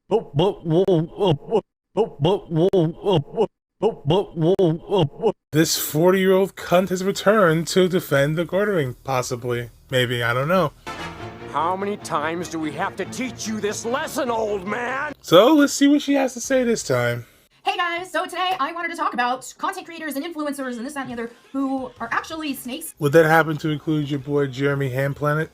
This 40-year-old cunt has returned to defend the quartering, possibly. Maybe, I don't know. How many times do we have to teach you this lesson, old man? So, let's see what she has to say this time. Hey guys, so today I wanted to talk about content creators and influencers and this, that, and the other who are actually snakes. Would that happen to include your boy Jeremy Hamplanet?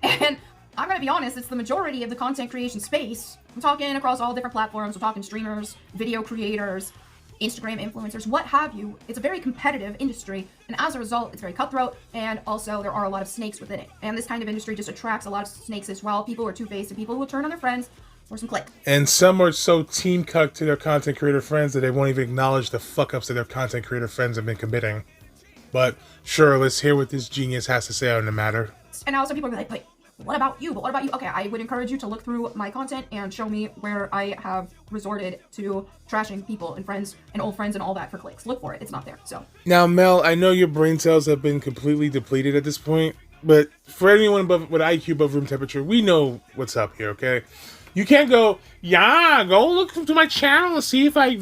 And I'm gonna be honest, it's the majority of the content creation space. I'm talking across all different platforms. We're talking streamers, video creators, Instagram influencers, what have you. It's a very competitive industry, and as a result, it's very cutthroat, and also there are a lot of snakes within it. And this kind of industry just attracts a lot of snakes as well. People who are two-faced and people who will turn on their friends for some click. And some are so team cucked to their content creator friends that they won't even acknowledge the fuck-ups that their content creator friends have been committing. But sure, let's hear what this genius has to say on the matter. And now some people are like, wait, what about you? But what about you? Okay, I would encourage you to look through my content and show me where I have resorted to trashing people and friends and old friends and all that for clicks. Look for it. It's not there. So now, Mel, I know your brain cells have been completely depleted at this point, but for anyone with IQ above room temperature, we know what's up here, okay? You can't go, yeah, go look to my channel and see if I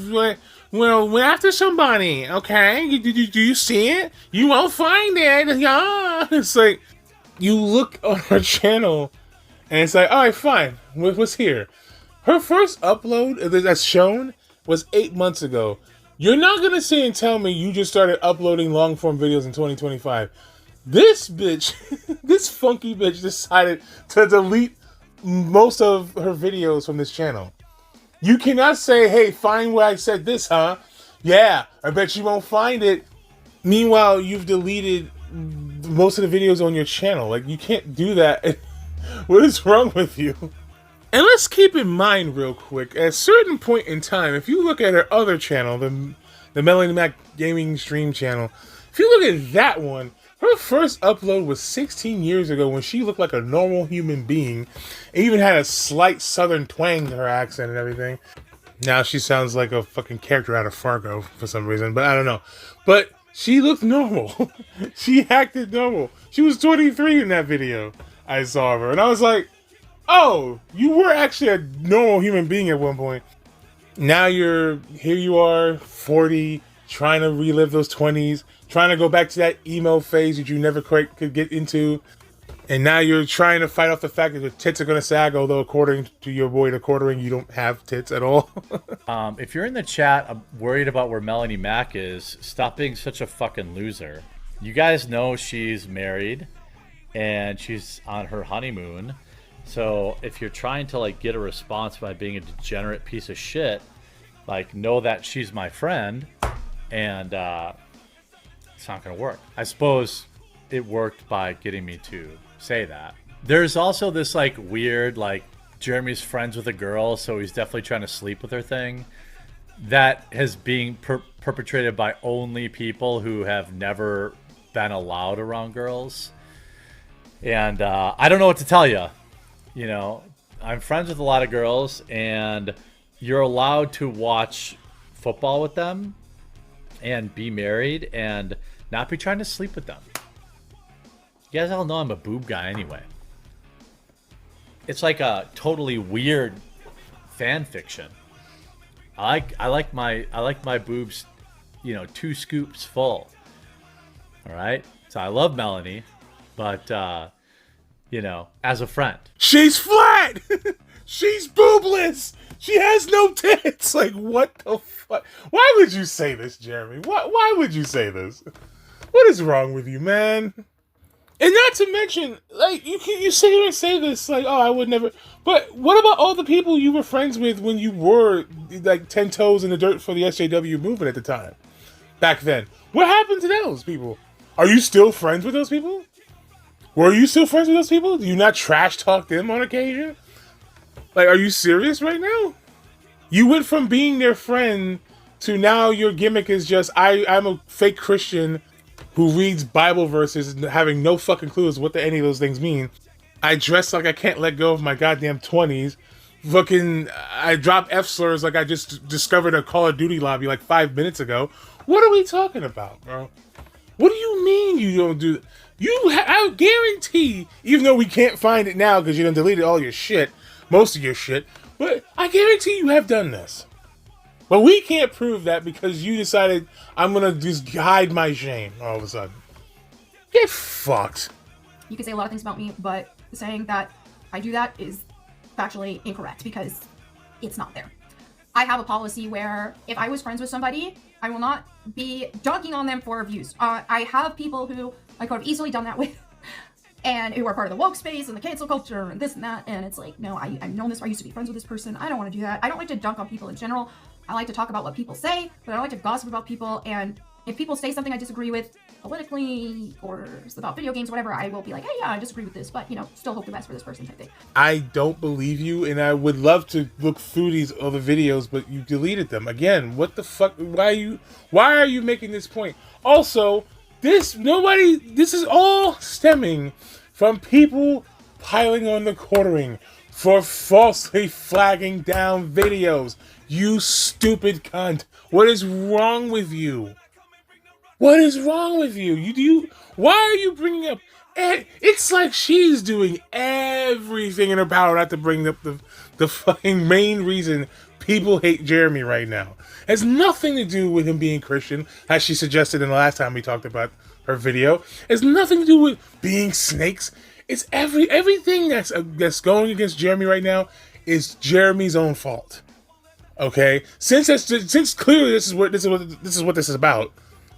went after somebody, okay? Do you see it? You won't find it, yeah. It's like, you look on her channel, and it's like, all right, fine. What's here? Her first upload that's shown was 8 months ago. You're not going to say and tell me you just started uploading long-form videos in 2025. This bitch, this funky bitch decided to delete most of her videos from this channel. You cannot say, hey, find where I said this, huh? Yeah, I bet you won't find it. Meanwhile, you've deleted most of the videos on your channel. Like, you can't do that. What is wrong with you? And let's keep in mind real quick, at a certain point in time, if you look at her other channel, the Melonie Mac gaming stream channel, if you look at that one, her first upload was 16 years ago when she looked like a normal human being, and even had a slight southern twang to her accent and everything. Now she sounds like a fucking character out of Fargo for some reason, but I don't know. But she looked normal. She acted normal. She was 23 in that video I saw of her. And I was like, oh, you were actually a normal human being at one point. Now here you are, 40, trying to relive those 20s, trying to go back to that emo phase that you never quite could get into. And now you're trying to fight off the fact that your tits are going to sag, although according to your boy, the quartering, you don't have tits at all. If you're in the chat, I'm worried about where Melonie Mac is. Stop being such a fucking loser. You guys know she's married and she's on her honeymoon. So if you're trying to like get a response by being a degenerate piece of shit, like know that she's my friend, and it's not going to work. I suppose it worked by getting me to say that. There's also this like weird, like Jeremy's friends with a girl, so he's definitely trying to sleep with her thing. That is being perpetrated by only people who have never been allowed around girls. And I don't know what to tell you. You know, I'm friends with a lot of girls, and you're allowed to watch football with them and be married and not be trying to sleep with them. You guys all know I'm a boob guy anyway. It's like a totally weird fan fiction. I like my boobs, you know, 2 scoops full. All right? So I love Melonie, but you know, as a friend. She's flat! She's boobless! She has no tits! Like, what the fuck? Why would you say this, Jeremy? Why would you say this? What is wrong with you, man? And not to mention, like, you sit here and say this, like, oh, I would never... But what about all the people you were friends with when you were, like, 10 toes in the dirt for the SJW movement at the time? Back then. What happened to those people? Are you still friends with those people? Were you still friends with those people? Do you not trash talk them on occasion? Like, are you serious right now? You went from being their friend to now your gimmick is just, I'm a fake Christian who reads Bible verses and having no fucking clues what any of those things mean. I dress like I can't let go of my goddamn 20s. Fucking, I drop F-slurs like I just discovered a Call of Duty lobby like 5 minutes ago. What are we talking about, bro? What do you mean you don't do that? I guarantee, even though we can't find it now because you done deleted all your shit, most of your shit, but I guarantee you have done this. But we can't prove that because you decided I'm going to just hide my shame all of a sudden. Get fucked. You can say a lot of things about me, but saying that I do that is factually incorrect because it's not there. I have a policy where if I was friends with somebody, I will not be dunking on them for views. I have people who I could have easily done that with and who are part of the woke space and the cancel culture and this and that. And it's like, no, I've known this. I used to be friends with this person. I don't want to do that. I don't like to dunk on people in general. I like to talk about what people say, but I don't like to gossip about people. And if people say something I disagree with politically or about video games or whatever, I will be like, hey, yeah, I disagree with this, but, you know, still hope the best for this person type thing. I don't believe you, and I would love to look through these other videos, but you deleted them. Again, what the fuck? Why are you making this point? Also, this is all stemming from people piling on the quartering for falsely flagging down videos. You stupid cunt. What is wrong with you? What is wrong with you? Why are you bringing up... It's like she's doing everything in her power not to bring up the fucking main reason people hate Jeremy right now. It has nothing to do with him being Christian, as she suggested in the last time we talked about her video. It has nothing to do with being snakes. It's everything that's going against Jeremy right now is Jeremy's own fault. Okay? Since clearly this is what this is about.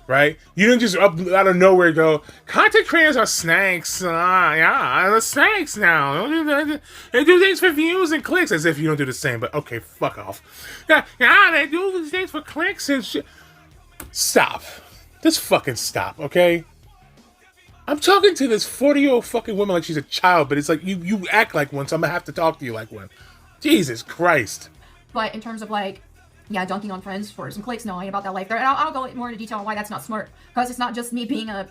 Right? You didn't just up out of nowhere go, content creators are snakes. Yeah, they're snakes now. They do things for views and clicks, as if you don't do the same. But okay, fuck off. Yeah, they do these things for clicks and shit. Stop. Just fucking stop, okay? I'm talking to this 40-year-old fucking woman like she's a child, but it's like you act like one, so I'm gonna have to talk to you like one. Jesus Christ. But in terms of like, yeah, dunking on friends for some clicks, no, I ain't about that life there. And I'll go more into detail on why that's not smart. Because it's not just me being a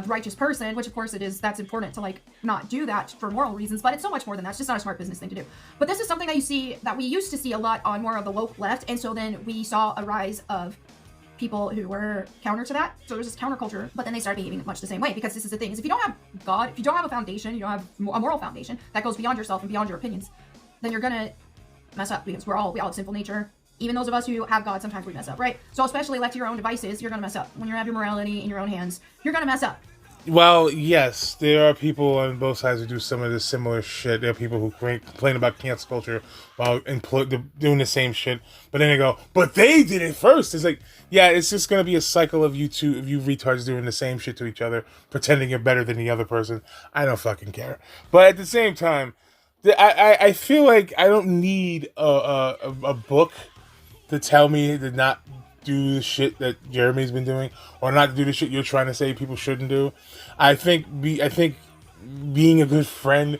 righteous person, which of course it is. That's important to like not do that for moral reasons, but it's so much more than that. It's just not a smart business thing to do. But this is something that we used to see a lot on more of the woke left, and so then we saw a rise of people who were counter to that. So there's this counterculture, but then they started behaving much the same way, because this is the thing, is if you don't have God, if you don't have a foundation, you don't have a moral foundation that goes beyond yourself and beyond your opinions, then you're gonna mess up, because we all have sinful nature. Even those of us who have God, sometimes we mess up, right? So especially left to your own devices, you're gonna mess up. When you have your morality in your own hands, you're gonna mess up. Well, yes, there are people on both sides who do some of this similar shit. There are people who complain about cancel culture while doing the same shit, but then they go, but they did it first. It's like, yeah, it's just gonna be a cycle of you retards doing the same shit to each other, pretending you're better than the other person. I don't fucking care. But at the same time, I feel like I don't need a book to tell me to not do the shit that Jeremy's been doing, or not to do the shit you're trying to say people shouldn't do. I think being a good friend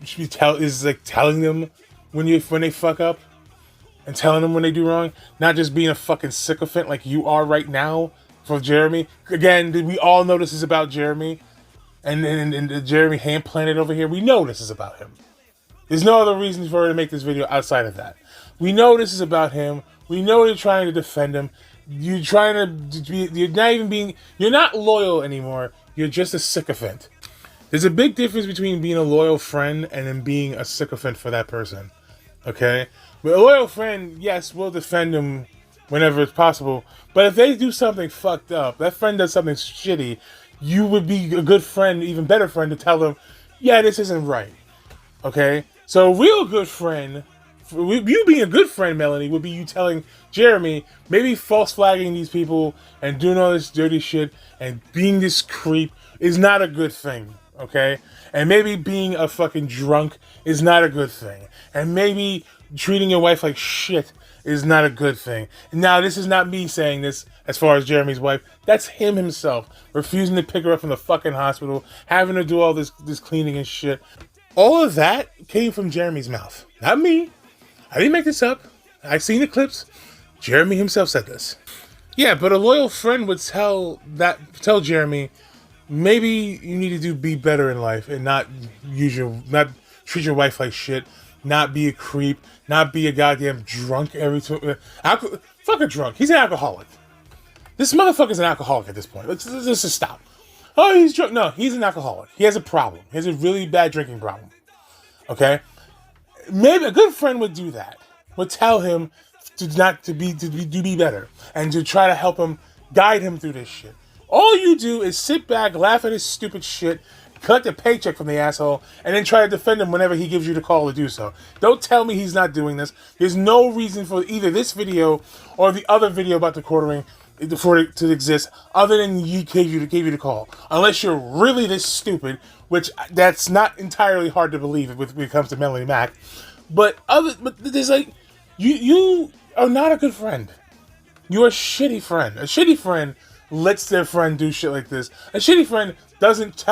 is like telling them when they fuck up, and telling them when they do wrong, not just being a fucking sycophant like you are right now for Jeremy. Again, we all know this is about Jeremy, and the Jeremy hand planet over here. We know this is about him. There's no other reason for her to make this video outside of that. We know this is about him. We know you're trying to defend him. You're trying to be, you're not loyal anymore. You're just a sycophant. There's a big difference between being a loyal friend and then being a sycophant for that person. Okay? But a loyal friend, yes, will defend him whenever it's possible. But if they do something fucked up, that friend does something shitty, you would be a good friend, even better friend, to tell them, yeah, this isn't right. Okay? So a real good friend, you being a good friend, Melonie, would be you telling Jeremy, maybe false flagging these people and doing all this dirty shit and being this creep is not a good thing, okay? And maybe being a fucking drunk is not a good thing. And maybe treating your wife like shit is not a good thing. Now, this is not me saying this as far as Jeremy's wife. That's him himself, refusing to pick her up from the fucking hospital, having to do all this cleaning and shit. All of that came from Jeremy's mouth, not me. I didn't make this up. I've seen the clips. Jeremy himself said this. Yeah, but a loyal friend would tell Jeremy, maybe you need to be better in life and not treat your wife like shit, not be a creep, not be a goddamn drunk every time. Fuck a drunk. He's an alcoholic. This motherfucker's an alcoholic at this point. Let's just stop. Oh, he's drunk. No, he's an alcoholic. He has a problem. He has a really bad drinking problem. Okay? Maybe a good friend would do that. would tell him to be better and to try to help him, guide him through this shit. All you do is sit back, laugh at his stupid shit, collect a paycheck from the asshole, and then try to defend him whenever he gives you the call to do so. Don't tell me he's not doing this. There's no reason for either this video or the other video about the quartering for it to exist, other than he gave you the call. Unless you're really this stupid, which that's not entirely hard to believe when it comes to Melonie Mac. But there's like, you are not a good friend. You're a shitty friend. A shitty friend lets their friend do shit like this. A shitty friend doesn't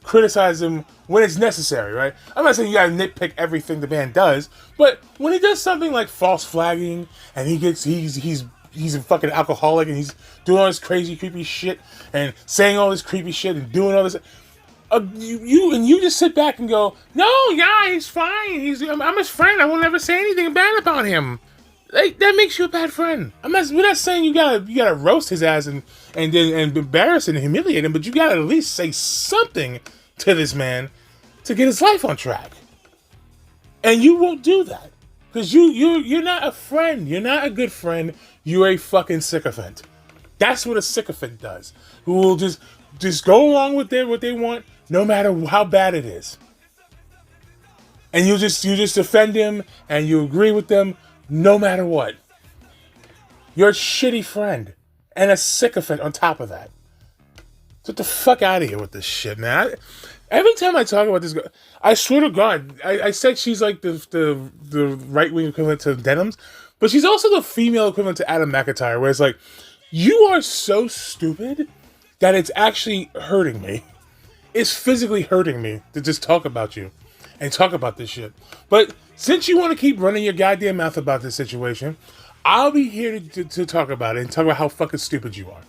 criticize them when it's necessary, right? I'm not saying you gotta nitpick everything the man does, but when he does something like false flagging and he's a fucking alcoholic and he's doing all this crazy creepy shit and saying all this creepy shit and doing all this, you just sit back and go, no, yeah, he's fine. I'm his friend. I will never say anything bad about him. Like, that makes you a bad friend. We're not saying you gotta roast his ass and embarrass and humiliate him, but you gotta at least say something to this man to get his life on track. And you won't do that because you're not a friend. You're not a good friend. You're a fucking sycophant. That's what a sycophant does. Who will just go along with what they want, no matter how bad it is. And you just defend him and you agree with them. No matter what. You're a shitty friend. And a sycophant on top of that. Get the fuck out of here with this shit, man. Every time I talk about this girl, I swear to God, I said she's like the right-wing equivalent to Denims, but she's also the female equivalent to Adam McIntyre, where it's like, you are so stupid that it's actually hurting me. It's physically hurting me to just talk about you and talk about this shit. But since you want to keep running your goddamn mouth about this situation, I'll be here to talk about it and talk about how fucking stupid you are.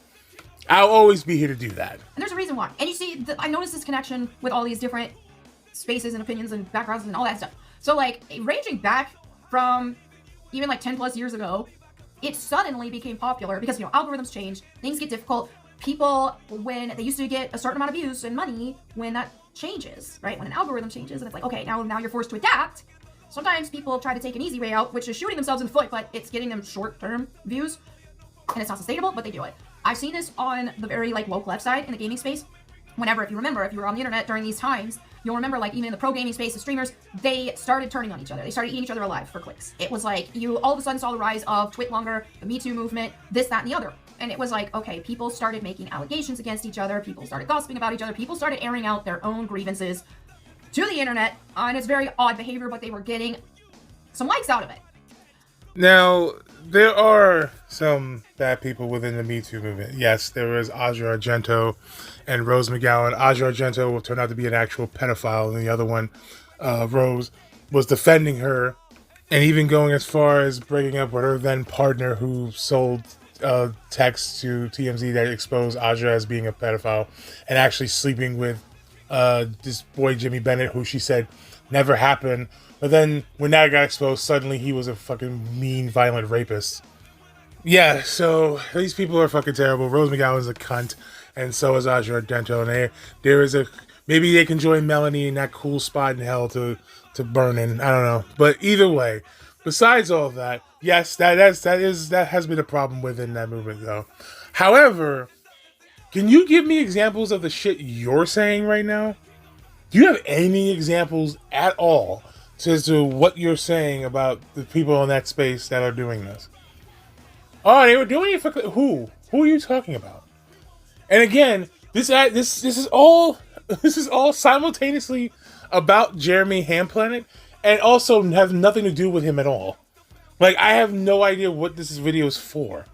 I'll always be here to do that. And there's a reason why. And you see, I noticed this connection with all these different spaces and opinions and backgrounds and all that stuff. So, like, ranging back from even like 10 plus years ago, it suddenly became popular because, algorithms change, things get difficult. People, when they used to get a certain amount of views and money, when that changes, right? When an algorithm changes and it's like, okay, now you're forced to adapt. Sometimes people try to take an easy way out, which is shooting themselves in the foot, but it's getting them short-term views, and it's not sustainable, but they do it. I've seen this on the very, woke left side in the gaming space. Whenever, if you were on the internet during these times, you'll remember, even in the pro gaming space, the streamers, they started turning on each other. They started eating each other alive for clicks. It was like, you all of a sudden saw the rise of Twitlonger, the Me Too movement, this, that, and the other. And it was like, okay, people started making allegations against each other, people started gossiping about each other, people started airing out their own grievances to the internet, and it's very odd behavior, but they were getting some likes out of it. Now, there are some bad people within the Me Too movement. Yes, there is Aja Argento and Rose McGowan. Aja Argento will turn out to be an actual pedophile, and the other one, Rose, was defending her, and even going as far as breaking up with her then partner who sold texts to TMZ that exposed Aja as being a pedophile, and actually sleeping with this boy Jimmy Bennett, who she said never happened. But then when that got exposed, suddenly he was a fucking mean, violent rapist. Yeah, so these people are fucking terrible. Rose McGowan's a cunt, and so is Aja Argento. And there is maybe they can join Melanie in that cool spot in hell to burn in. I don't know. But either way, besides all of that, yes, that has been a problem within that movement, though. However, can you give me examples of the shit you're saying right now? Do you have any examples at all as to what you're saying about the people in that space that are doing this? Oh, they were doing it for who? Who are you talking about? And again, this is all simultaneously about Jeremy Hamplanet, and also have nothing to do with him at all. I have no idea what this video is for.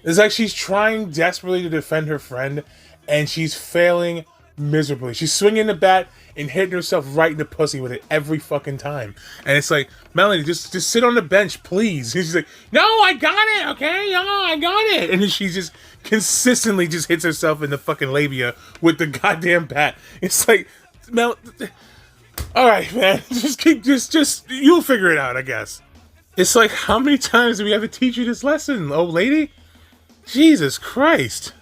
It's like she's trying desperately to defend her friend, and she's failing miserably. She's swinging the bat and hitting herself right in the pussy with it every fucking time. And it's like, Melanie, just sit on the bench, please. And she's like, no, I got it, okay? No, I got it. And then she just consistently just hits herself in the fucking labia with the goddamn bat. It's like, Mel, all right, man, just you'll figure it out, I guess. It's like, how many times do we have to teach you this lesson, old lady? Jesus Christ.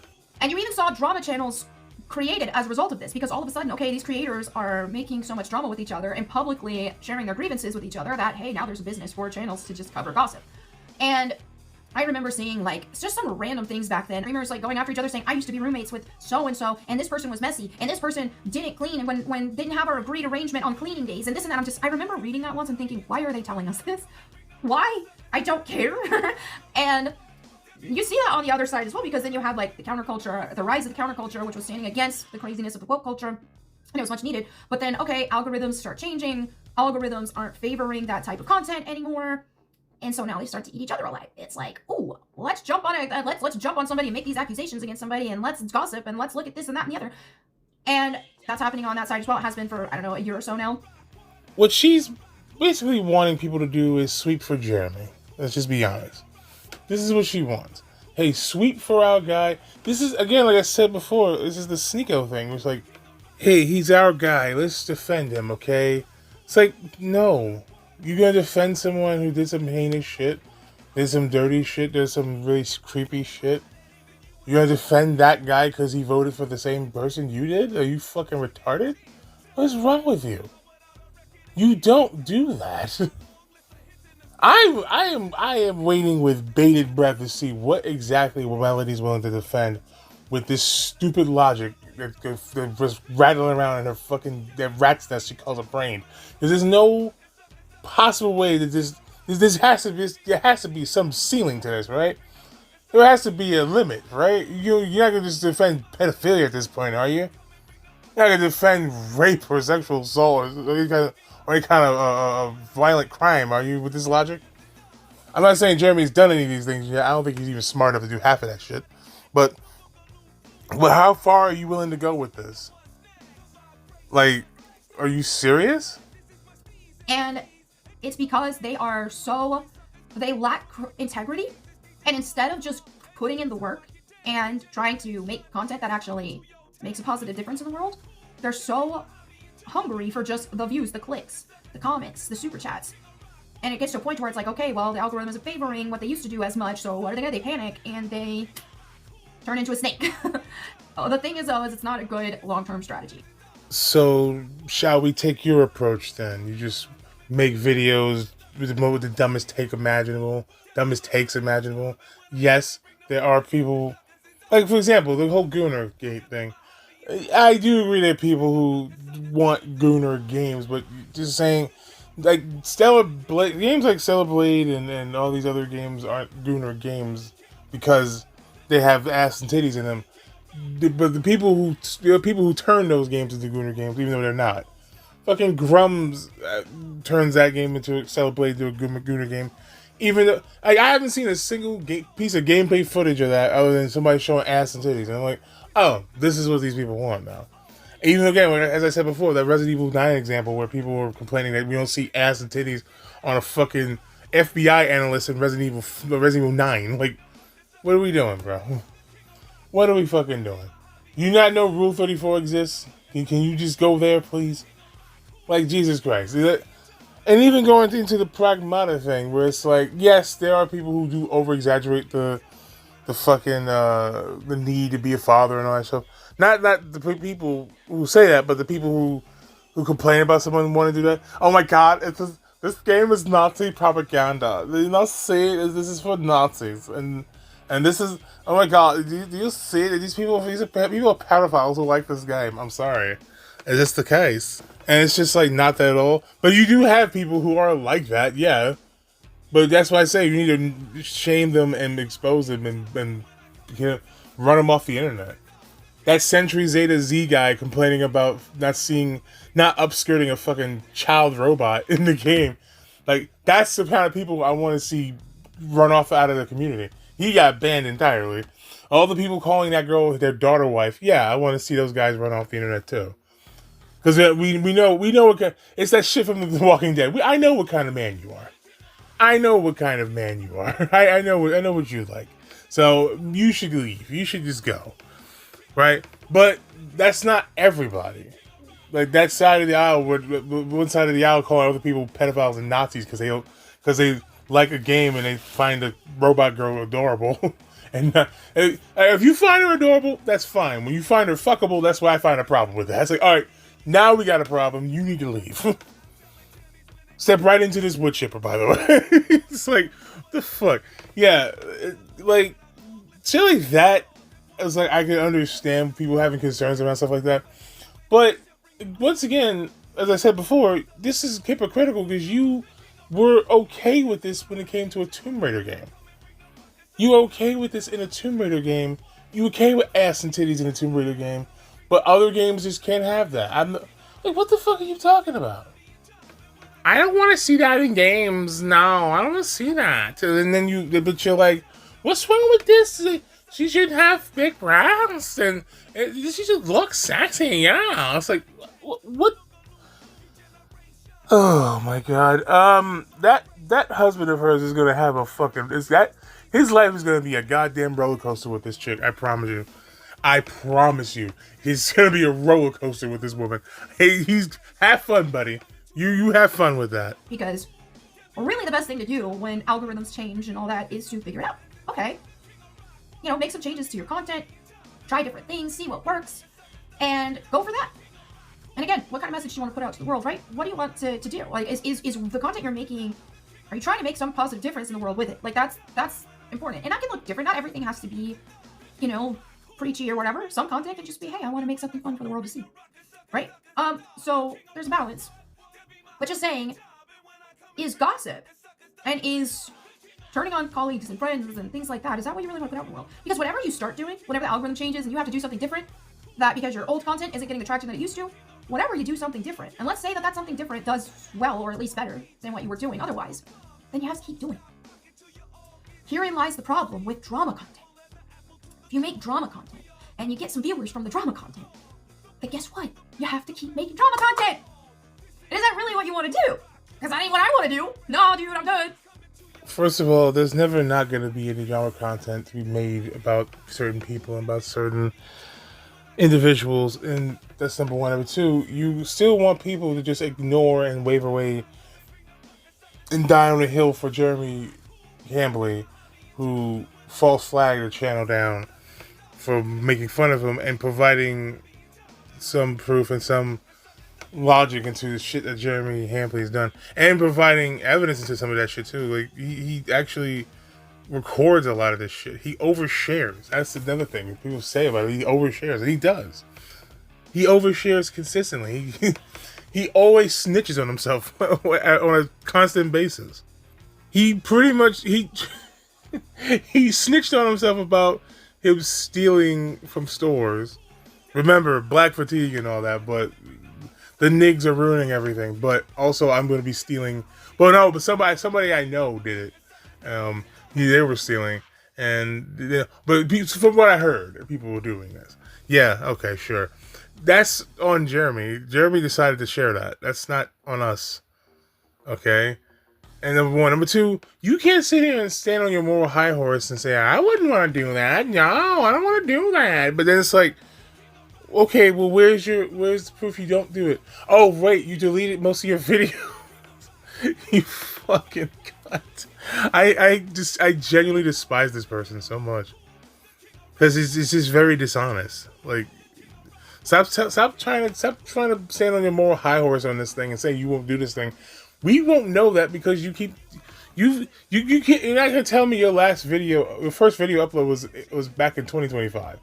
And you even saw drama channels created as a result of this, because all of a sudden, okay, these creators are making so much drama with each other and publicly sharing their grievances with each other that, hey, now there's a business for channels to just cover gossip. And I remember seeing, like, just some random things back then. Streamers, like, going after each other saying, I used to be roommates with so-and-so, and this person was messy, and this person didn't clean, and when didn't have our agreed arrangement on cleaning days, and this and that. I remember reading that once and thinking, why are they telling us this? Why? I don't care. And you see that on the other side as well, because then you have, like, the counterculture, the rise of the counterculture, which was standing against the craziness of the woke culture, and it was much needed. But then, okay, algorithms start changing. Algorithms aren't favoring that type of content anymore. And so now they start to eat each other alive. It's like, oh, let's jump on it. Let's jump on somebody and make these accusations against somebody, and let's gossip, and let's look at this and that and the other. And that's happening on that side as well. It has been for, I don't know, a year or so now. What she's basically wanting people to do is sweep for Jeremy. Let's just be honest. This is what she wants. Hey, sweep for our guy. This is, again, like I said before, this is the Sneeko thing. It's like, hey, he's our guy. Let's defend him, okay? It's like, no. You're gonna defend someone who did some heinous shit, did some dirty shit, did some really creepy shit? You're gonna defend that guy because he voted for the same person you did? Are you fucking retarded? What's wrong with you? You don't do that. I am waiting with bated breath to see what exactly Melonie's willing to defend with this stupid logic that was rattling around in her fucking that rat's nest she calls a brain. Because there's no possible way that this has to be, there has to be some ceiling to this, right? There has to be a limit, right? You're not gonna just defend pedophilia at this point, are you? You're not gonna defend rape or sexual assault or any kind of violent crime, are you, with this logic? I'm not saying Jeremy's done any of these things yet. I don't think he's even smart enough to do half of that shit. But how far are you willing to go with this? Like, are you serious? And it's because they lack integrity, and instead of just putting in the work and trying to make content that actually makes a positive difference in the world, they're so hungry for just the views, the clicks, the comments, the super chats. And it gets to a point where it's like, okay, well, the algorithm isn't favoring what they used to do as much, so what are they gonna do? They panic, and they turn into a snake. The thing is, though, is it's not a good long-term strategy. So, shall we take your approach then? You just make videos with the dumbest takes imaginable. Yes, there are people, like, for example, the whole Gooner Gate thing. I do agree that people who want Gooner games, but just saying, like, games like Stellar Blade and all these other games aren't Gooner games because they have ass and titties in them. But the people who turn those games into Gooner games, even though they're not. Fucking Grums turns that game into Stellar Blade into a Gooner game. Even though, like, I haven't seen a single piece of gameplay footage of that other than somebody showing ass and titties. And I'm like, oh, this is what these people want now. Even again, as I said before, that Resident Evil 9 example where people were complaining that we don't see ass and titties on a fucking FBI analyst in Resident Evil 9. Like, what are we doing, bro? What are we fucking doing? You not know Rule 34 exists? Can you just go there, please? Like, Jesus Christ. And even going into the pragmata thing, where it's like, yes, there are people who do over-exaggerate the fucking, the need to be a father and all that stuff. Not the people who say that, but the people who complain about someone wanting to do that. Oh my god, this game is Nazi propaganda. Do you not see it? This is for Nazis. And this is, oh my god, do you see that these people are pedophiles who like this game? I'm sorry. Is this the case? And it's just like not that at all. But you do have people who are like that, yeah. But that's why I say you need to shame them and expose them and run them off the internet. That Century Zeta Z guy complaining about not upskirting a fucking child robot in the game. Like, that's the kind of people I want to see run off out of the community. He got banned entirely. All the people calling that girl their daughter wife, yeah, I want to see those guys run off the internet too. Because we know what kind, it's that shit from The Walking Dead. I know what kind of man you are. I know what kind of man you are. I know what you like. So you should leave. You should just go, right? But that's not everybody. Like that side of the aisle, one side of the aisle calling other people pedophiles and Nazis because they like a game and they find the robot girl adorable. And if you find her adorable, that's fine. When you find her fuckable, that's why I find a problem with that. It's like, all right, now we got a problem. You need to leave. Step right into this wood chipper, by the way. It's like, what the fuck? Yeah, like, shit like that, it's like, I can understand people having concerns about stuff like that. But, once again, as I said before, this is hypocritical because you were okay with this when it came to a Tomb Raider game. You okay with this in a Tomb Raider game. You okay with ass and titties in a Tomb Raider game. But other games just can't have that. I'm like, what the fuck are you talking about? I don't want to see that in games. No, I don't want to see that. And then but you're like, what's wrong with this? She should have big breasts and she should look sexy. Yeah. It's like, what? Oh my god. That husband of hers is gonna have a fucking his life is gonna be a goddamn roller coaster with this chick. I promise you. I promise you. He's gonna be a roller coaster with this woman. Hey, have fun, buddy. You have fun with that. Because really the best thing to do when algorithms change and all that is to figure it out. Okay. You know, make some changes to your content, try different things, see what works, and go for that. And again, what kind of message do you want to put out to the world, right? What do you want to do? Like, is the content you're making, are you trying to make some positive difference in the world with it? Like, that's important. And that can look different. Not everything has to be, you know, preachy or whatever. Some content can just be, hey, I want to make something fun for the world to see, right? So there's a balance. But just saying, is gossip and is turning on colleagues and friends and things like that, is that what you really want to put out in the world? Because whatever you start doing, whenever the algorithm changes and you have to do something different, that because your old content isn't getting the traction that it used to, whenever you do something different, and let's say that something different does well or at least better than what you were doing otherwise, then you have to keep doing it. Herein lies the problem with drama content. If you make drama content and you get some viewers from the drama content, then guess what? You have to keep making drama content. Is that really what you want to do? Because that ain't what I want to do. No, dude, I'm good. First of all, there's never not going to be any drama content to be made about certain people and about certain individuals, and that's number one. Number two, you still want people to just ignore and wave away and die on the hill for Jeremy Hambley, who false flagged the channel down for making fun of him and providing some proof and some logic into the shit that Jeremy Hambley has done, and providing evidence into some of that shit too. Like he actually records a lot of this shit. He overshares. That's another thing people say about it. He overshares, and he does. He overshares consistently. He always snitches on himself on a constant basis. He pretty much he snitched on himself about him stealing from stores. Remember, black fatigue and all that, but the nigs are ruining everything. But also, I'm going to be stealing. Well, no, but somebody I know did it. They were stealing, but from what I heard, people were doing this. Yeah, okay, sure. That's on Jeremy. Jeremy decided to share that. That's not on us. Okay? And number one. Number two, you can't sit here and stand on your moral high horse and say, I wouldn't want to do that. No, I don't want to do that. But then it's like, okay, well, where's the proof you don't do it? Oh, wait, you deleted most of your videos. You fucking cunt. I genuinely despise this person so much. Because it's just very dishonest. Like, stop trying to stand on your moral high horse on this thing and say you won't do this thing. We won't know that because you can't, you're not gonna tell me your first video upload was back in 2025.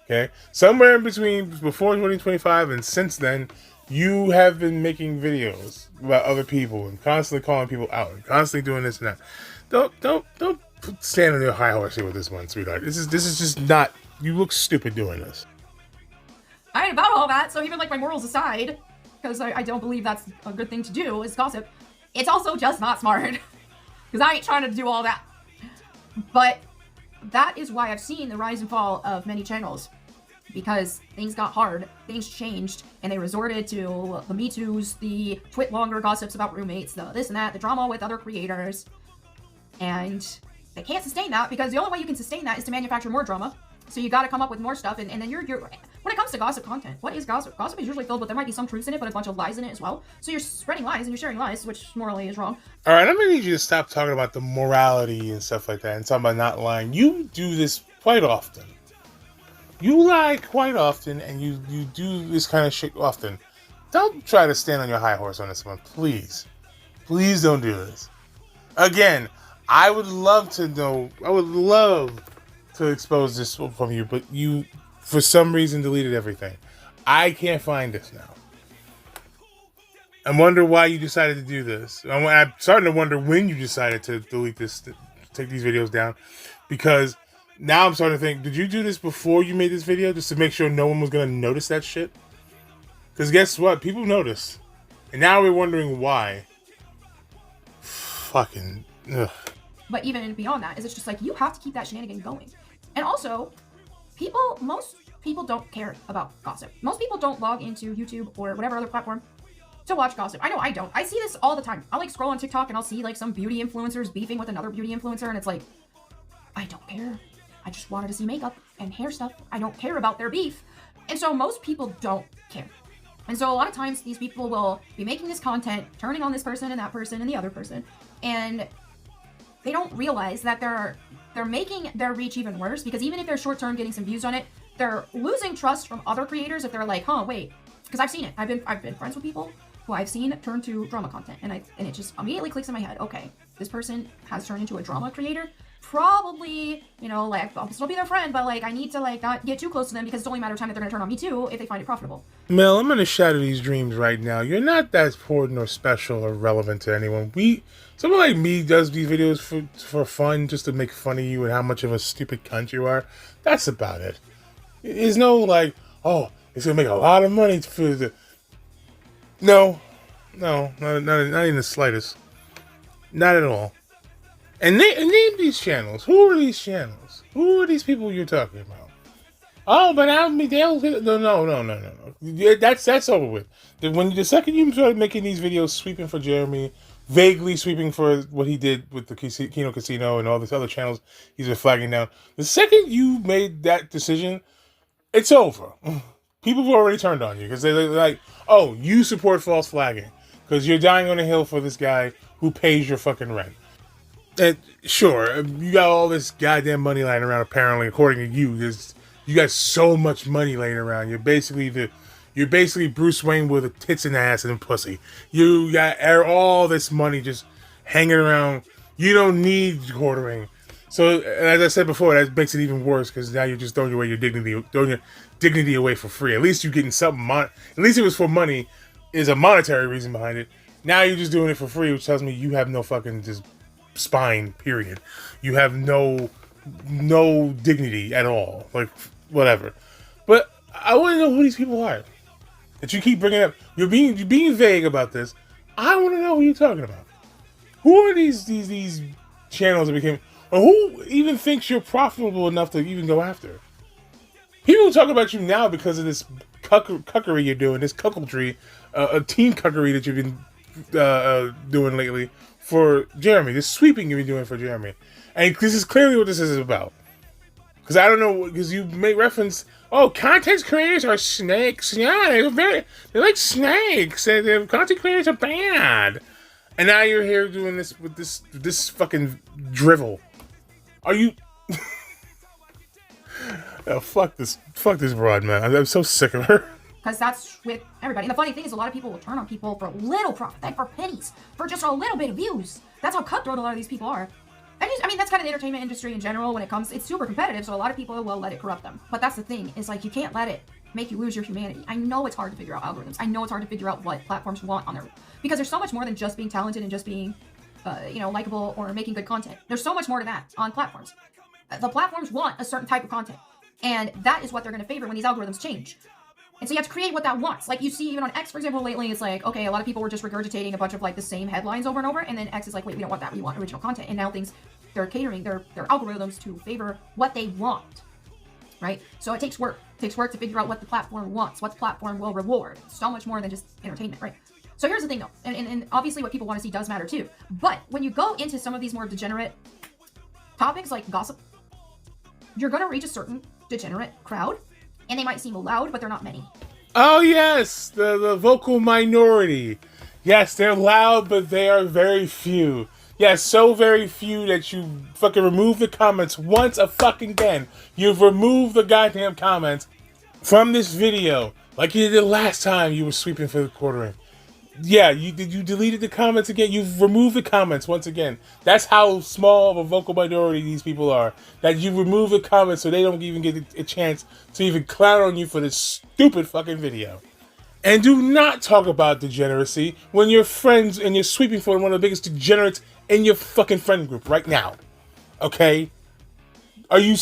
Okay? Somewhere in between before 2025 and since then, you have been making videos about other people and constantly calling people out and constantly doing this and that. Don't stand on your high horse here with this one, sweetheart. This is just not. You look stupid doing this. I ain't about all that, so even like my morals aside, because I don't believe that's a good thing to do, is gossip. It's also just not smart. Because I ain't trying to do all that. But that is why I've seen the rise and fall of many channels. Because things got hard, things changed, and they resorted to the Me Too's, the twit longer gossips about roommates, the this and that, the drama with other creators. And they can't sustain that because the only way you can sustain that is to manufacture more drama, So you got to come up with more stuff, and then you're when it comes to gossip content, what is gossip? Gossip is usually filled with, there might be some truths in it, but a bunch of lies in it as well. So you're spreading lies and you're sharing lies, which morally is wrong. All right, I'm gonna need you to stop talking about the morality and stuff like that, and talking about not lying. You do this quite often. You lie quite often, and you do this kind of shit often. Don't try to stand on your high horse on this one, please. Please don't do this. Again, I would love to know. I would love to expose this from you, but you, for some reason, deleted everything. I can't find this now. I wonder why you decided to do this. I'm starting to wonder when you decided to delete this, to take these videos down, because now I'm starting to think, did you do this before you made this video just to make sure no one was going to notice that shit? Because guess what? People notice. And now we're wondering why. Fucking... Ugh. But even beyond that, is it's just like, you have to keep that shenanigan going. And also, most people don't care about gossip. Most people don't log into YouTube or whatever other platform to watch gossip. I know I don't. I see this all the time. I'll like scroll on TikTok and I'll see like some beauty influencers beefing with another beauty influencer, and it's like, I don't care. I just wanted to see makeup and hair stuff. I don't care about their beef. And so most people don't care. And so a lot of times these people will be making this content, turning on this person and that person and the other person, and they don't realize that they're making their reach even worse, because even if they're short-term getting some views on it, they're losing trust from other creators if they're like, huh, wait, because I've seen it. I've been friends with people who I've seen turn to drama content, and it just immediately clicks in my head, okay, this person has turned into a drama creator. Probably, you know, like, I'll still be their friend, but like, I need to like not get too close to them, because it's only a matter of time that they're gonna turn on me too if they find it profitable. Mel, I'm gonna shatter these dreams right now. You're not that important or special or relevant to anyone. Someone like me does these videos for fun, just to make fun of you and how much of a stupid cunt you are. That's about it. There's no like, oh, it's gonna make a lot of money for the... No, not in the slightest. Not at all. And name these channels. Who are these channels? Who are these people you're talking about? Oh, but no. Yeah, that's over with. The second you started making these videos sweeping for Jeremy, vaguely sweeping for what he did with the Kino Casino and all these other channels he's been flagging down, the second you made that decision, it's over. People have already turned on you because they're like, oh, you support false flagging because you're dying on a hill for this guy who pays your fucking rent. And sure, you got all this goddamn money lying around. Apparently, according to you, you got so much money laying around. You're basically Bruce Wayne with a tits and ass and pussy. You got all this money just hanging around. You don't need quartering. So, as I said before, that makes it even worse because now you're just throwing away your dignity away for free. At least you're getting something. At least it was for money. Is a monetary reason behind it. Now you're just doing it for free, which tells me you have no fucking just spine, period. You have no dignity at all. Like, whatever. But I want to know who these people are that you keep bringing up. You're being vague about this. I want to know who you're talking about. Who are these channels that became, or who even thinks you're profitable enough to even go after? People talk about you now because of this cuckery you're doing, this cuckoldry, a teen cuckery that you've been doing lately for Jeremy, this sweeping you've been doing for Jeremy. And this is clearly what this is about. Because I don't know, because you make reference, oh, content creators are snakes. Yeah, they're like snakes. The content creators are bad. And now you're here doing this with this fucking drivel. Are you... Oh, fuck this broad, man. I'm so sick of her. Because that's with everybody. And the funny thing is, a lot of people will turn on people for little profit, like for pennies, for just a little bit of views. That's how cutthroat a lot of these people are. I mean, that's kind of the entertainment industry in general when it comes, it's super competitive, so a lot of people will let it corrupt them. But that's the thing, is like, you can't let it make you lose your humanity. I know it's hard to figure out algorithms. I know it's hard to figure out what platforms want on their, because there's so much more than just being talented and just being, likable or making good content. There's so much more to that on platforms. The platforms want a certain type of content. And that is what they're going to favor when these algorithms change. And so you have to create what that wants. Like you see even on X, for example, lately, it's like, okay, a lot of people were just regurgitating a bunch of like the same headlines over and over. And then X is like, wait, we don't want that. We want original content. And now they're catering their algorithms to favor what they want, right? So it takes work. It takes work to figure out what the platform wants, what the platform will reward. So much more than just entertainment, right? So here's the thing though. And obviously what people want to see does matter too. But when you go into some of these more degenerate topics like gossip, you're going to reach a certain degenerate crowd, and they might seem loud, but they're not many. Oh yes, the vocal minority. Yes, they're loud, but they are very few. Yes, so very few that you fucking remove the comments once a fucking again. You've removed the goddamn comments from this video, like you did last time you were sweeping for the quartering. Yeah, you deleted the comments again. You've removed the comments once again. That's how small of a vocal minority these people are. That you remove the comments so they don't even get a chance to even clown on you for this stupid fucking video. And do not talk about degeneracy when you're friends and you're sweeping for one of the biggest degenerates in your fucking friend group right now. Okay? Are you...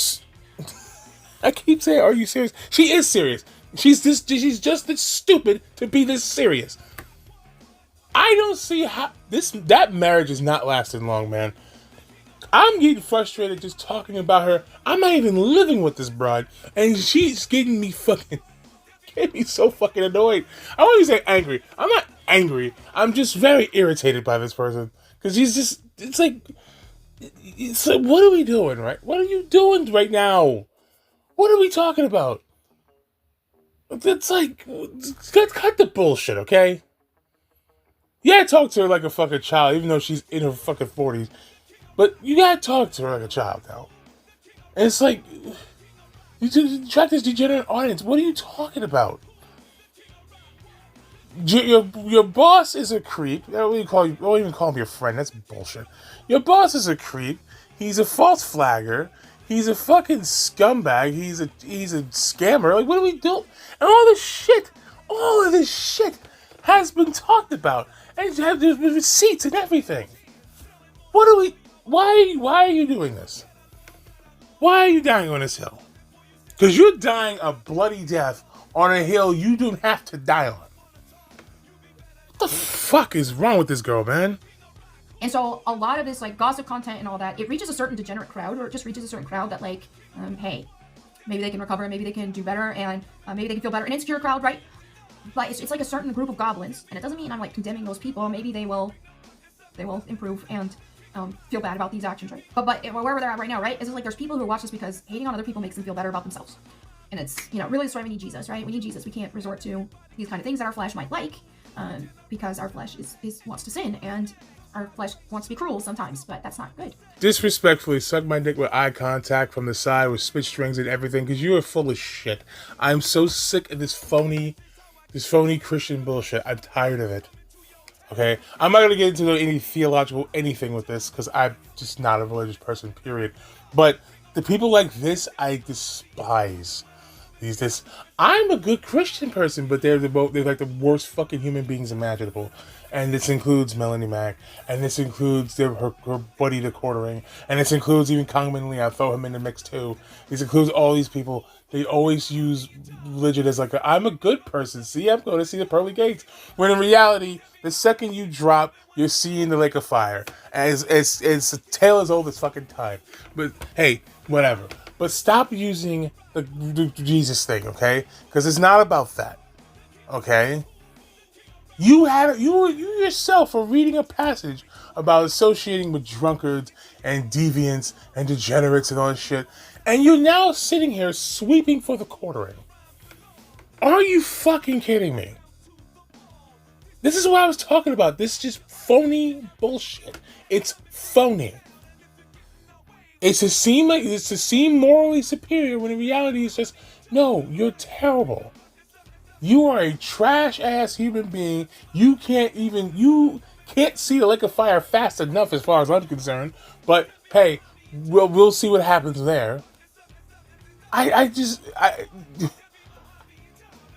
I keep saying, are you serious? She is serious. She's just this stupid to be this serious. I don't see how that marriage is not lasting long, man. I'm getting frustrated just talking about her. I'm not even living with this broad, and she's getting me so fucking annoyed. I won't even say angry. I'm not angry. I'm just very irritated by this person because it's like, what are we doing, right? What are you doing right now? What are we talking about? It's like, cut the bullshit, okay? Yeah, I talk to her like a fucking child, even though she's in her fucking 40s. But you gotta talk to her like a child now. And it's like, you attract this degenerate audience. What are you talking about? Your boss is a creep. I don't even call him your friend. That's bullshit. Your boss is a creep. He's a false flagger. He's a fucking scumbag. He's a scammer. Like, what do we do? And all of this shit has been talked about. And there's receipts and everything. Why are you doing this? Why are you dying on this hill? Because you're dying a bloody death on a hill you don't have to die on. What the fuck is wrong with this girl, man? And so a lot of this like gossip content and all that, it reaches a certain degenerate crowd, or it just reaches a certain crowd that like, hey, maybe they can recover, maybe they can do better, and maybe they can feel better. An insecure crowd, right? But it's like a certain group of goblins, and it doesn't mean I'm like condemning those people. Maybe they will improve and feel bad about these actions, right? But wherever they're at right now, right? It's just like there's people who watch this because hating on other people makes them feel better about themselves. And it's, really the story, we need Jesus, right? We need Jesus. We can't resort to these kind of things that our flesh might like, because our flesh wants to sin, and our flesh wants to be cruel sometimes, but that's not good. Disrespectfully, suck my dick with eye contact from the side with spit strings and everything, because you are full of shit. I'm so sick of this phony Christian bullshit. I'm tired of it. Okay? I'm not going to get into any theological anything with this, because I'm just not a religious person, period. But the people like this, I despise. I'm a good Christian person, but they're like the worst fucking human beings imaginable. And this includes Melonie Mac, and this includes her buddy, the quartering, and this includes even commonly, I throw him in the mix too. This includes all these people. They always use religion as like, I'm a good person. See, I'm going to see the pearly gates. When in reality, the second you drop, you're seeing the lake of fire. As a tale as old as fucking time. But hey, whatever. But stop using the Jesus thing, okay? Because it's not about that, okay? You yourself are reading a passage about associating with drunkards and deviants and degenerates and all this shit, and you're now sitting here sweeping for the quartering. Are you fucking kidding me? This is what I was talking about. This is just phony bullshit. It's phony. It's to seem morally superior when in reality it's just, no, you're terrible. You are a trash-ass human being. You can't see the lake of fire fast enough as far as I'm concerned. But, hey, we'll see what happens there. If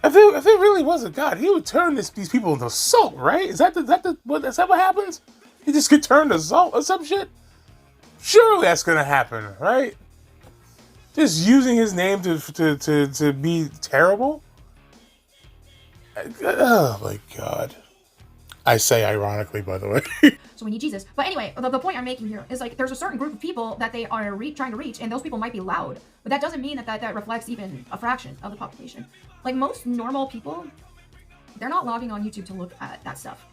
it really was a God, he would turn these people into salt, right? Is that what happens? He just get turned to salt or some shit? Surely that's gonna happen, right? Just using his name to be terrible? Oh my God. I say ironically, by the way. So we need Jesus. But anyway, the point I'm making here is like there's a certain group of people that they are trying to reach, and those people might be loud, but that doesn't mean that reflects even a fraction of the population. Like most normal people, they're not logging on YouTube to look at that stuff.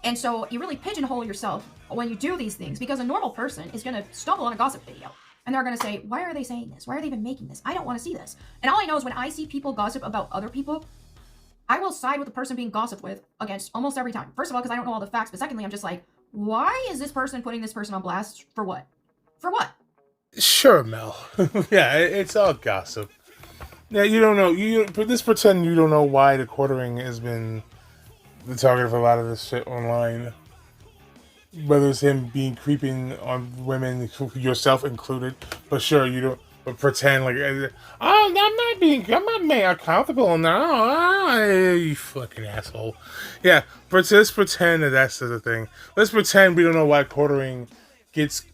And so you really pigeonhole yourself when you do these things, because a normal person is going to stumble on a gossip video. And they're going to say, why are they saying this? Why are they even making this? I don't want to see this. And all I know is when I see people gossip about other people, I will side with the person being gossiped with against almost every time. First of all, because I don't know all the facts. But secondly, I'm just like, why is this person putting this person on blast? For what? For what? Sure, Mel. Yeah, it's all gossip. Yeah, you don't know. Just pretend you don't know why the quartering has been the target of a lot of this shit online. Whether it's him being creeping on women, yourself included. But sure, you don't. But pretend like, oh, I'm not being accountable now. You fucking asshole. Yeah, but let's pretend that that's the thing. Let's pretend we don't know why quartering gets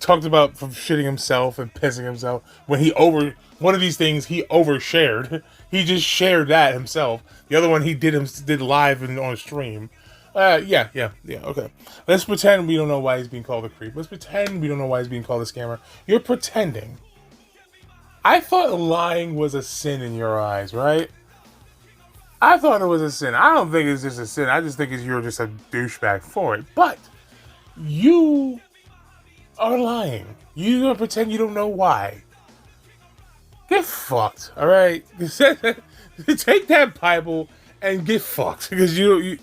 talked about from shitting himself and pissing himself when one of these things he overshared. He just shared that himself. The other one he did live and on stream. Yeah, okay. Let's pretend we don't know why he's being called a creep. Let's pretend we don't know why he's being called a scammer. You're pretending. I thought lying was a sin in your eyes, right? I thought it was a sin. I don't think it's just a sin. I just think you're just a douchebag for it. But you are lying. You're gonna pretend you don't know why. Get fucked, alright? Take that Bible and get fucked. Because you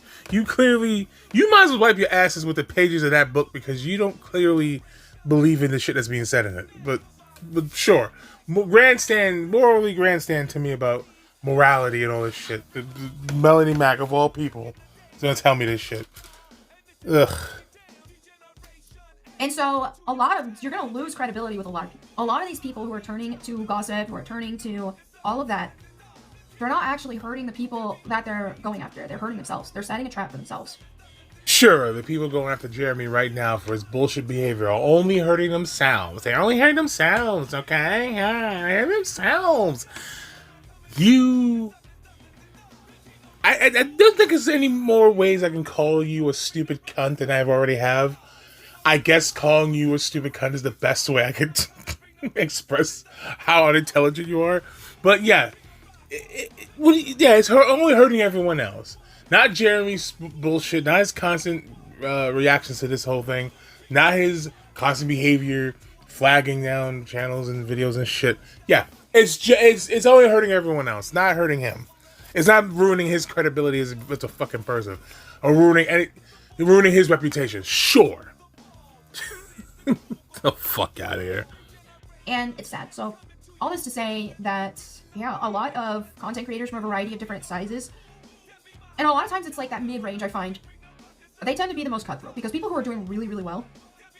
clearly, you might as well wipe your asses with the pages of that book because you don't clearly believe in the shit that's being said in it. But sure. Morally grandstand to me about morality and all this shit. Melonie Mac, of all people, is gonna tell me this shit. Ugh. And so you're going to lose credibility with a lot of people. A lot of these people who are turning to gossip, who are turning to all of that, they're not actually hurting the people that they're going after. They're hurting themselves. They're setting a trap for themselves. Sure, the people going after Jeremy right now for his bullshit behavior are only hurting themselves. They're only hurting themselves, okay? They're hurting themselves. I don't think there's any more ways I can call you a stupid cunt than I already have. I guess calling you a stupid cunt is the best way I could express how unintelligent you are. But yeah, it's only hurting everyone else. Not Jeremy's bullshit, not his constant reactions to this whole thing, not his constant behavior, flagging down channels and videos and shit. Yeah, it's only hurting everyone else, not hurting him. It's not ruining his credibility as a fucking person, or ruining his reputation. Sure. Get the fuck out of here. And it's sad. So, all this to say that, yeah, a lot of content creators from a variety of different sizes, and a lot of times it's like that mid-range, I find, they tend to be the most cutthroat, because people who are doing really, really well,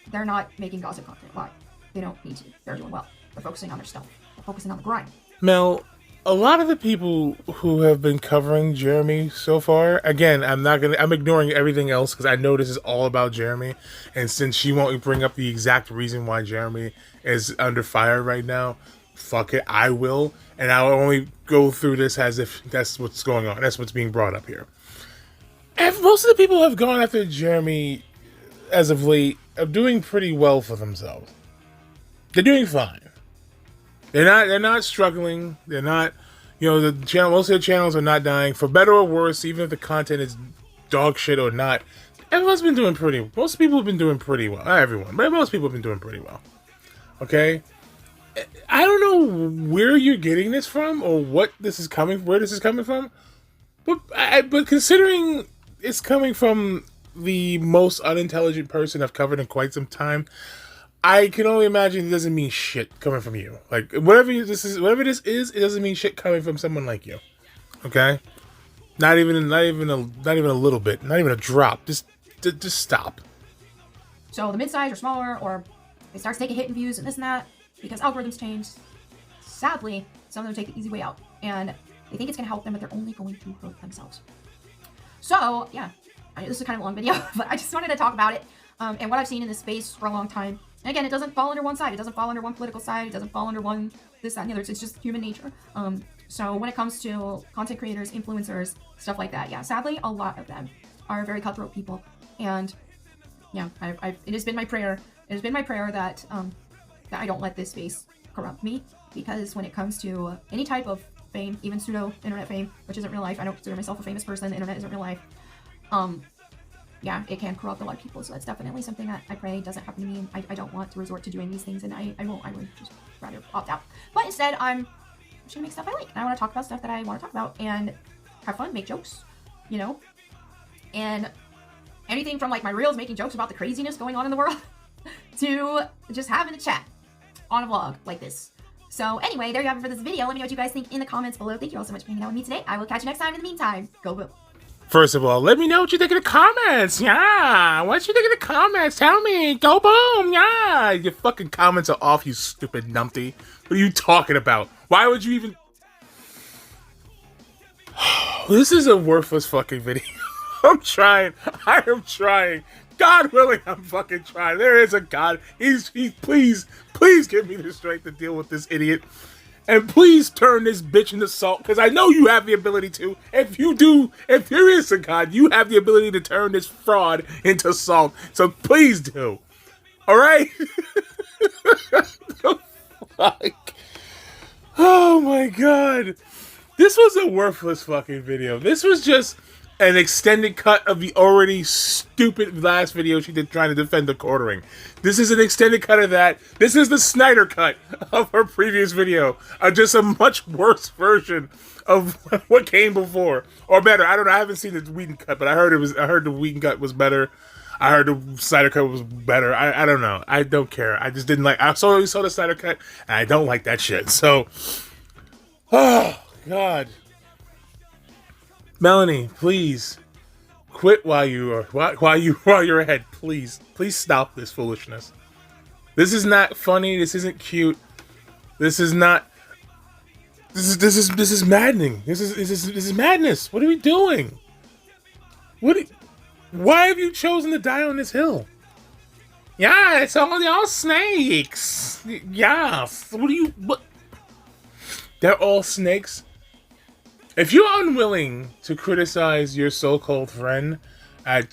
they're not making gossip content. Why? They don't need to. They're doing well. They're focusing on their stuff. They're focusing on the grind. Mel, a lot of the people who have been covering Jeremy so far, again, I'm ignoring everything else because I know this is all about Jeremy. And since she won't bring up the exact reason why Jeremy is under fire right now, fuck it, I will. And I'll only go through this as if that's what's going on. That's what's being brought up here. And most of the people who have gone after Jeremy as of late are doing pretty well for themselves. They're doing fine. They're not struggling. They're not, most of the channels are not dying. For better or worse, even if the content is dog shit or not, most people have been doing pretty well. Not everyone, but most people have been doing pretty well. Okay? I don't know where you're getting this from or where this is coming from, but considering it's coming from the most unintelligent person I've covered in quite some time, I can only imagine it doesn't mean shit coming from you. Like, whatever this is, it doesn't mean shit coming from someone like you. Okay? Not even a little bit. Not even a drop. Just stop. So the mid-size or smaller, or it starts taking hit in views and this and that, because algorithms change. Sadly, some of them take the easy way out. And they think it's going to help them, but they're only going to hurt themselves. So, yeah. This is kind of a long video, but I just wanted to talk about it. And what I've seen in this space for a long time. And again, it doesn't fall under one side. It doesn't fall under one political side. It doesn't fall under one this, that, and the other. It's just human nature. So when it comes to content creators, influencers, stuff like that, yeah, sadly, a lot of them are very cutthroat people. And yeah, it has been my prayer. It has been my prayer that I don't let this space corrupt me, because when it comes to any type of fame, even pseudo internet fame, which isn't real life, I don't consider myself a famous person. The internet isn't real life. yeah, it can corrupt a lot of people. So that's definitely something that I pray doesn't happen to me. I don't want to resort to doing these things, and I won't. I would just rather opt out. But instead, I'm just gonna make stuff I like. And I want to talk about stuff that I want to talk about and have fun, make jokes, you know, and anything from like my reels making jokes about the craziness going on in the world to just having a chat on a vlog like this. So anyway, there you have it for this video. Let me know what you guys think in the comments below. Thank you all so much for hanging out with me today. I will catch you next time. In the meantime, go boom. First of all, let me know what you think in the comments. Yeah, what you think in the comments? Tell me. Go boom. Yeah, your fucking comments are off, you stupid numpty. What are you talking about? Why would you even... This is a worthless fucking video. I'm trying. I am trying. God willing, I'm fucking trying. There is a God. He's please give me the strength to deal with this idiot. And please turn this bitch into salt, because I know you have the ability to. If you do, if there is a God, you have the ability to turn this fraud into salt. So please do. Alright? Fuck. Oh my god. This was a worthless fucking video. This was just an extended cut of the already stupid last video she did trying to defend the quartering. This is an extended cut of that. This is the Snyder cut of her previous video. Just a much worse version of what came before. Or better. I don't know. I haven't seen the Whedon cut, but I heard the Whedon cut was better. I heard the Snyder cut was better. I don't know. I don't care. I just didn't like... I saw the Snyder cut, and I don't like that shit. So... Oh, God. Melonie, please quit while you're ahead. Please stop this foolishness. This is not funny. This isn't cute. This is not. This is maddening. This is madness. What are we doing? Why have you chosen to die on this hill? Yeah, it's all snakes. Yes. What? They're all snakes. If you're unwilling to criticize your so-called friend, I'd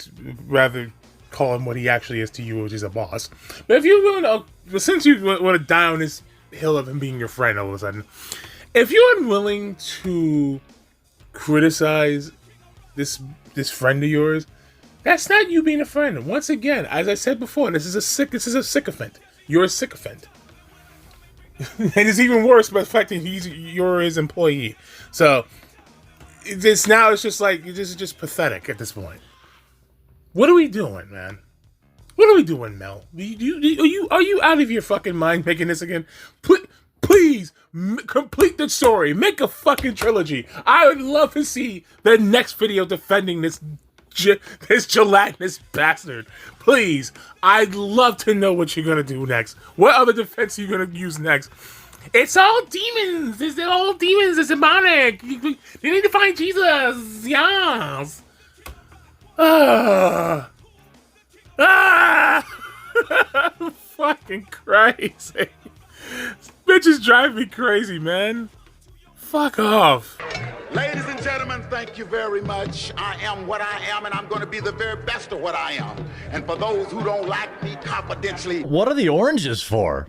rather call him what he actually is to you, which is a boss. But if you're willing to, since you want to die on this hill of him being your friend all of a sudden, if you're unwilling to criticize this friend of yours, that's not you being a friend. Once again, as I said before, this is a sycophant. You're a sycophant. And it's even worse by the fact that you're his employee. So... It's just like, this is just pathetic at this point. What are we doing, man? What are we doing, Mel? Are you out of your fucking mind making this again? Please, complete the story. Make a fucking trilogy. I would love to see the next video defending this gelatinous bastard. Please, I'd love to know what you're gonna do next. What other defense are you gonna use next? It's all demons. It's all demons. It's demonic. You need to find Jesus. Yes. Fucking crazy. This bitch is driving me crazy, man. Fuck off. Ladies and gentlemen, thank you very much. I am what I am, and I'm going to be the very best of what I am. And for those who don't like me confidentially... What are the oranges for?